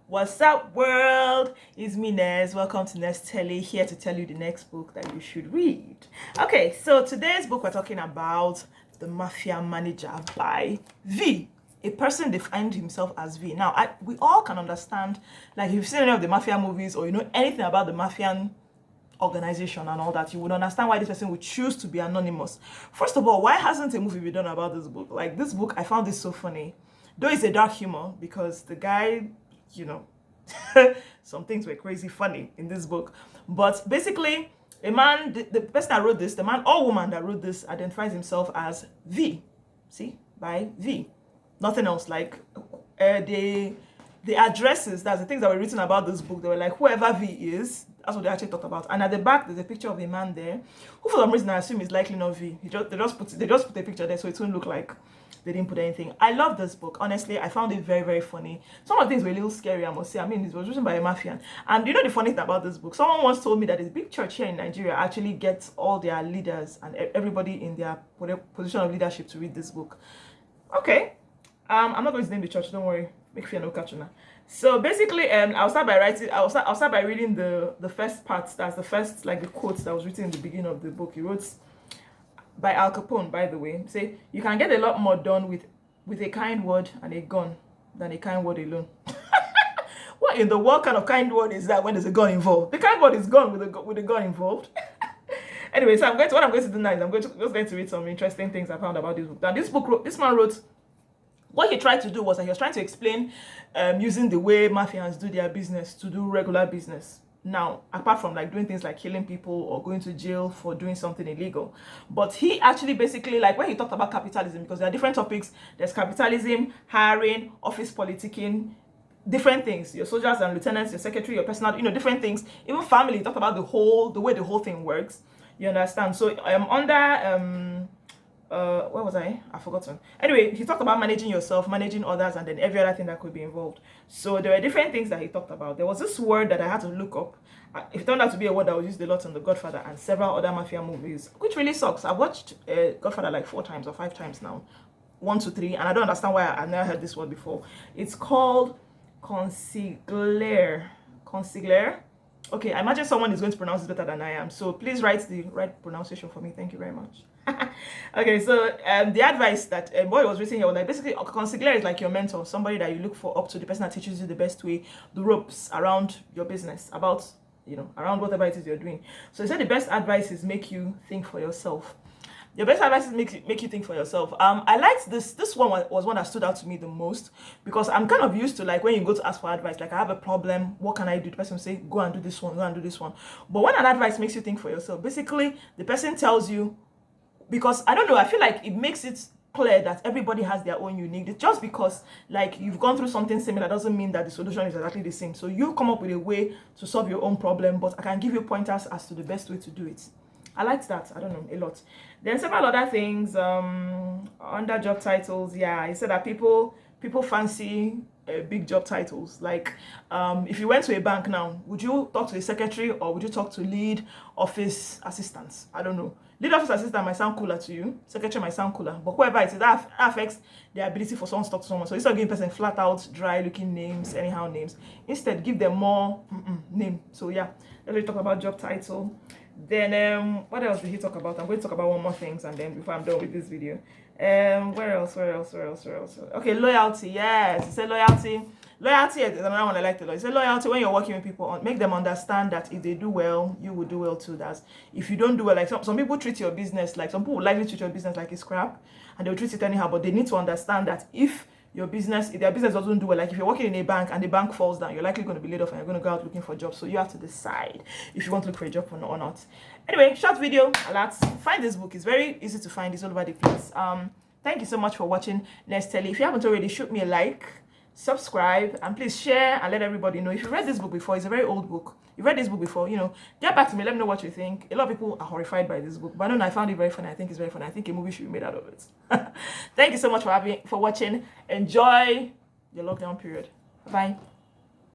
What's up, world? It's me, Nez. Welcome to Nez Telly, here to tell you the next book that you should read. Okay, so today's book we're talking about The Mafia Manager by V. A person defined himself as V. Now, we all can understand, like if you've seen any of the Mafia movies or you know anything about the Mafian organization and all that, you would understand why this person would choose to be anonymous. First of all, why hasn't a movie been done about this book? Like this book, I found this so funny. Though it's a dark humor because the guy, you know, some things were crazy funny in this book. But basically, a man, the person that wrote this, the man or woman that wrote this identifies himself as V. See? By V. Nothing else. Like, the addresses, that's the things that were written about this book. They were like, whoever V is, that's what they actually talked about. And at the back, there's a picture of a man there, who for some reason I assume is likely not V. They just put a picture there so it won't look like they didn't put anything. I love this book. Honestly, I found it very, very funny. Some of the things were a little scary, I must say. I mean, it was written by a Mafian. And you know the funny thing about this book? Someone once told me that this big church here in Nigeria actually gets all their leaders and everybody in their position of leadership to read this book. Okay. I'm not going to name the church, don't worry. Make fear no catch now. So basically, I'll start by reading the first part. That's the first, like the quotes that was written in the beginning of the book. He wrote, by Al Capone, by the way, say, you can get a lot more done with a kind word and a gun than a kind word alone. What in the world kind of kind word is that when there's a gun involved? The kind word is gone with a gun involved. Anyway, so what I'm going to do now is I'm just going to read some interesting things I found about this book. Now, this man wrote, what he tried to do was that he was trying to explain using the way mafians do their business to do regular business. Now, apart from like doing things like killing people or going to jail for doing something illegal. But he actually basically, like when he talked about capitalism, because there are different topics, there's capitalism, hiring, office politicking, different things, your soldiers and lieutenants, your secretary, your personal, you know, different things. Even family, he talked about the way the whole thing works. You understand? So under where was I've forgotten. Anyway, he talked about managing yourself, managing others, and then every other thing that could be involved. So there were different things that he talked about. There was this word that I had to look up. It turned out to be a word that was used a lot in The Godfather and several other mafia movies, which really sucks. I've watched Godfather like 4 times or 5 times now. 1, 2, 3, and I don't understand why I've never heard this word before. It's called consigliere. Consigliere? Okay, I imagine someone is going to pronounce it better than I am. So please write the right pronunciation for me. Thank you very much. Okay, so the advice that what was written here was like basically a consigliere is like your mentor, somebody that you look for up to, the person that teaches you the best way, the ropes around your business, about, you know, around whatever it is you're doing. So he said the best advice is make you think for yourself. Your best advice is make you think for yourself. I liked this one was one that stood out to me the most, because I'm kind of used to, like, when you go to ask for advice, like, I have a problem, what can I do? The person will say, go and do this one, go and do this one. But when an advice makes you think for yourself, basically the person tells you, because I don't know, I feel like it makes it clear that everybody has their own unique. Just because like you've gone through something similar doesn't mean that the solution is exactly the same. So you come up with a way to solve your own problem, but I can give you pointers as to the best way to do it. I liked that. I don't know, a lot. Then several other things under job titles. Yeah, he said that people fancy big job titles. Like if you went to a bank now, would you talk to a secretary or would you talk to lead office assistants? I don't know. Lead office assistant might sound cooler to you. Secretary might sound cooler. But whoever it is, that affects the ability for someone to talk to someone. So instead of giving person flat out, dry looking names, anyhow names, instead give them more name. So yeah, let's really talk about job title. Then what else did he talk about? I'm going to talk about one more things and then before I'm done with this video. Where else? Okay, loyalty. Yes, he said loyalty. Loyalty is another one I like to know. He said loyalty, when you're working with people, make them understand that if they do well, you will do well too. That's if you don't do well, like some people treat your business, like some people would likely treat your business like it's crap and they'll treat it anyhow, but they need to understand that if their business doesn't do well, like if you're working in a bank and the bank falls down, you're likely going to be laid off and you're going to go out looking for a job. So you have to decide if you want to look for a job or not. Anyway, short video alerts. Find this book. It's very easy to find. It's all over the place. Thank you so much for watching Nez Telly. If you haven't already, shoot me a like, subscribe, and please share and let everybody know. If you read this book before, it's a very old book. You read this book before, you know, get back to me, let me know what you think. A lot of people are horrified by this book, but I know I found it very funny. I think it's very funny. I think a movie should be made out of it. Thank you so much for watching. Enjoy your lockdown period. Bye.